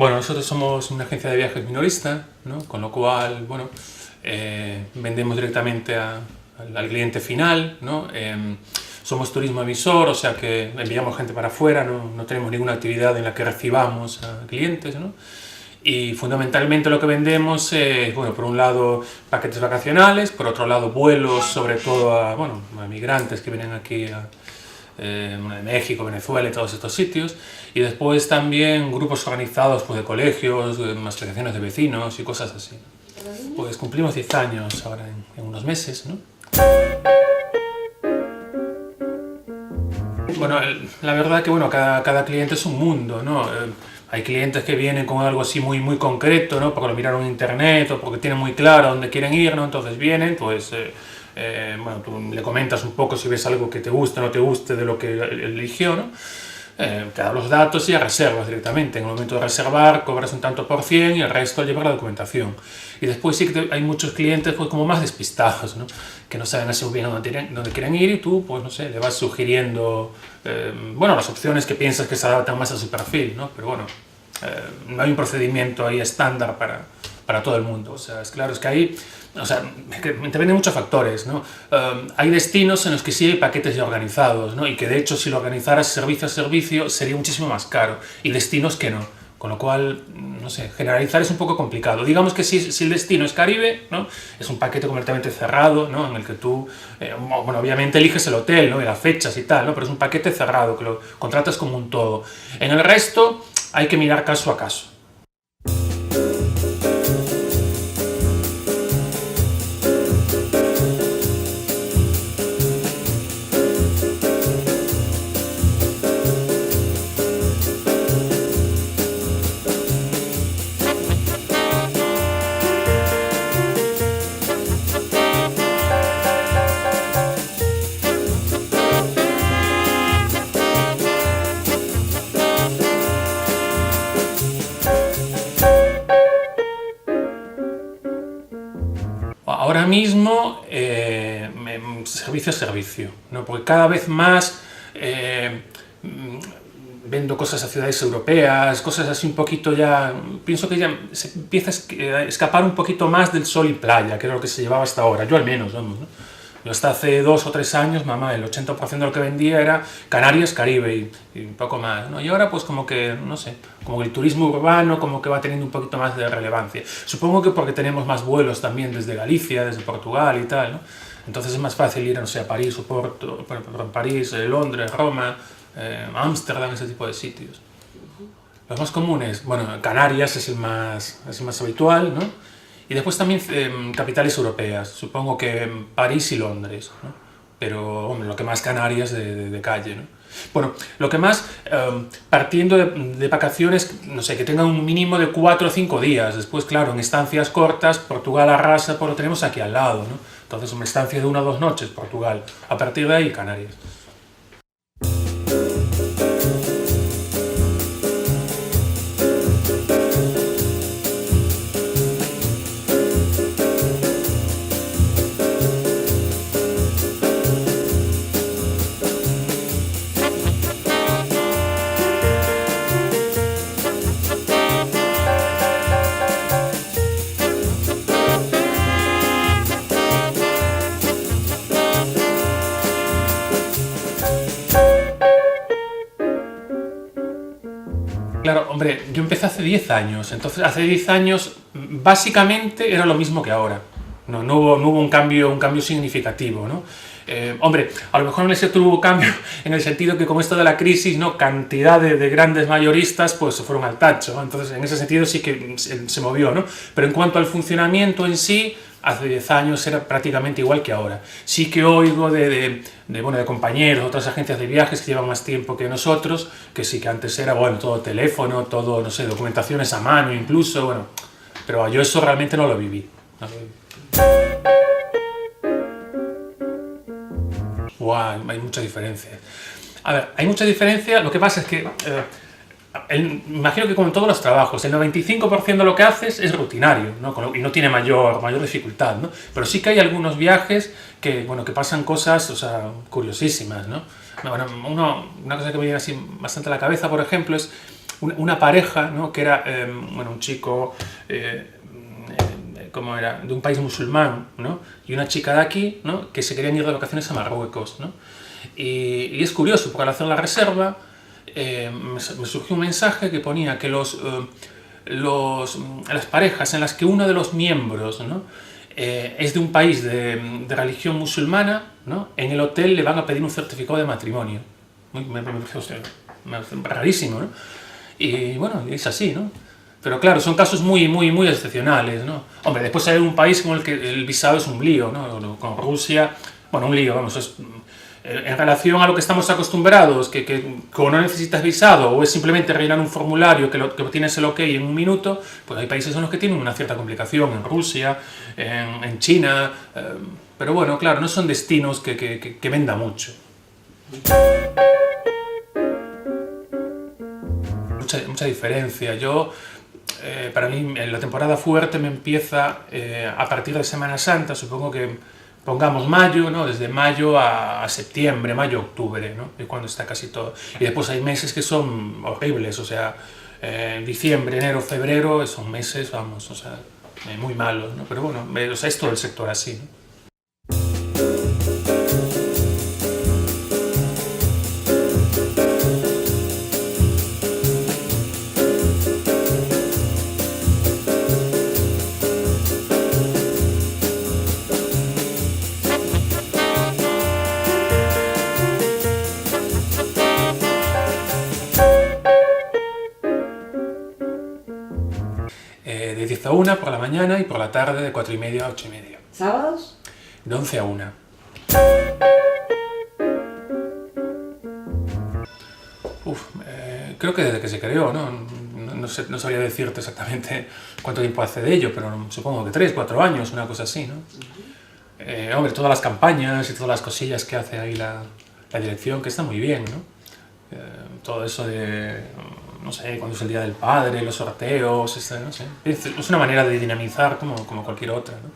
Bueno, nosotros somos una agencia de viajes minorista, ¿no? Con lo cual, bueno, vendemos directamente al cliente final, ¿no? Somos turismo emisor, o sea que enviamos gente para afuera, no tenemos ninguna actividad en la que recibamos a clientes, ¿no? Y fundamentalmente lo que vendemos es, bueno, por un lado paquetes vacacionales, por otro lado vuelos, sobre todo a migrantes que vienen aquí de México, Venezuela y todos estos sitios, y después también grupos organizados pues, de colegios, asociaciones de vecinos y cosas así. Pues cumplimos 10 años ahora en unos meses, ¿no? Bueno, la verdad que bueno, cada cliente es un mundo, ¿no? Hay clientes que vienen con algo así muy concreto, ¿no? Porque lo miraron en internet o porque tienen muy claro dónde quieren ir, ¿no? Entonces vienen, pues, bueno, tú le comentas un poco si ves algo que te guste o no te guste de lo que eligió, ¿no? Te da los datos y ya reservas directamente. En el momento de reservar cobras un tanto por cien y el resto lleva la documentación. Y después sí que hay muchos clientes pues como más despistados, ¿no? Que no saben así muy bien dónde quieren ir y tú, pues no sé, le vas sugiriendo bueno, las opciones que piensas que se adaptan más a su perfil, ¿no? Pero bueno, no hay un procedimiento ahí estándar para todo el mundo. O sea, es claro, es que ahí, o sea, que intervienen muchos factores, ¿no? Hay destinos en los que sí hay paquetes ya organizados, ¿no? Y que de hecho si lo organizaras servicio a servicio sería muchísimo más caro, y destinos que no. Con lo cual, no sé, generalizar es un poco complicado. Digamos que si el destino es Caribe, ¿no? Es un paquete completamente cerrado, ¿no? En el que tú, bueno, obviamente eliges el hotel, ¿no? Y las fechas y tal, ¿no? Pero es un paquete cerrado, que lo contratas como un todo. En el resto hay que mirar caso a caso. Ahora mismo, servicio a servicio, ¿no? Porque cada vez más vendo cosas a ciudades europeas, cosas así un poquito ya... Pienso que ya se empieza a escapar un poquito más del sol y playa, que era lo que se llevaba hasta ahora, yo al menos, vamos, ¿no? Yo hasta hace 2 o 3 años, mamá, el 80% de lo que vendía era Canarias, Caribe y un poco más, ¿no? Y ahora pues como que, no sé, como que el turismo urbano como que va teniendo un poquito más de relevancia. Supongo que porque tenemos más vuelos también desde Galicia, desde Portugal y tal, ¿no? Entonces es más fácil ir, no sé, a París, Oporto, París, Londres, Roma, Ámsterdam, ese tipo de sitios. Los más comunes, bueno, Canarias es el más habitual, ¿no? Y después también capitales europeas, supongo que París y Londres, ¿no? Pero, hombre, lo que más Canarias de calle, ¿no? Bueno, lo que más, partiendo de vacaciones, no sé, que tengan un mínimo de 4 o 5 días. Después, claro, en estancias cortas, Portugal arrasa, pues lo tenemos aquí al lado, ¿no? Entonces, una estancia de 1 o 2 noches, Portugal. A partir de ahí, Canarias. Claro, hombre, yo empecé hace 10 años, entonces hace 10 años básicamente era lo mismo que ahora. No hubo un cambio significativo, ¿no? Hombre, a lo mejor en el sector hubo cambio en el sentido que con esto de la crisis, ¿no? Cantidad de grandes mayoristas pues se fueron al tacho, ¿no? Entonces en ese sentido sí que se movió, ¿no? Pero en cuanto al funcionamiento en sí, hace 10 años era prácticamente igual que ahora. Sí que oigo de compañeros, otras agencias de viajes que llevan más tiempo que nosotros, que sí que antes era, bueno, todo teléfono, todo, no sé, documentaciones a mano incluso, bueno, pero yo eso realmente no lo viví. No lo viví. Wow, hay mucha diferencia. A ver, hay mucha diferencia, lo que pasa es que imagino que como en todos los trabajos, el 95% de lo que haces es rutinario, ¿no? Y no tiene mayor dificultad, ¿no? Pero sí que hay algunos viajes que pasan cosas, o sea, curiosísimas, ¿no? Bueno, una cosa que me viene así bastante a la cabeza, por ejemplo, es una pareja, ¿no? Que era bueno, un chico como era, de un país musulmán, ¿no? Y una chica de aquí, ¿no? Que se querían ir de vacaciones a Marruecos, ¿no? Y es curioso, porque al hacer la reserva me surgió un mensaje que ponía que las parejas en las que uno de los miembros, ¿no? Es de un país de religión musulmana, ¿no? En el hotel le van a pedir un certificado de matrimonio. Me pareció rarísimo, ¿no? Y bueno, es así, ¿no? Pero claro, son casos muy excepcionales, ¿no? Hombre, después hay un país con el que el visado es un lío, ¿no? Con Rusia, bueno, un lío, vamos, es, en relación a lo que estamos acostumbrados, que como no necesitas visado o es simplemente rellenar un formulario que obtienes el ok en un minuto, pues hay países en los que tienen una cierta complicación, en Rusia, en China, pero bueno, claro, no son destinos que venda mucho. Mucha diferencia. Para mí, la temporada fuerte me empieza a partir de Semana Santa, supongo que pongamos mayo, ¿no? Desde mayo a septiembre, mayo-octubre, ¿no? Es cuando está casi todo. Y después hay meses que son horribles, o sea, diciembre, enero, febrero, son meses, vamos, o sea, muy malos, ¿no? Pero bueno, o sea, es todo el sector así, ¿no? De 10 a 1 por la mañana y por la tarde de 4:30 a 8:30. ¿Sábados? De 11 a 1. Creo que desde que se creó, ¿no? No sabría decirte exactamente cuánto tiempo hace de ello, pero supongo que 3, 4 años, una cosa así, ¿no? Hombre, todas las campañas y todas las cosillas que hace ahí la dirección, que está muy bien, ¿no? Todo eso de, no sé, cuando es el Día del Padre, los sorteos, no sé. Es una manera de dinamizar como cualquier otra, ¿no?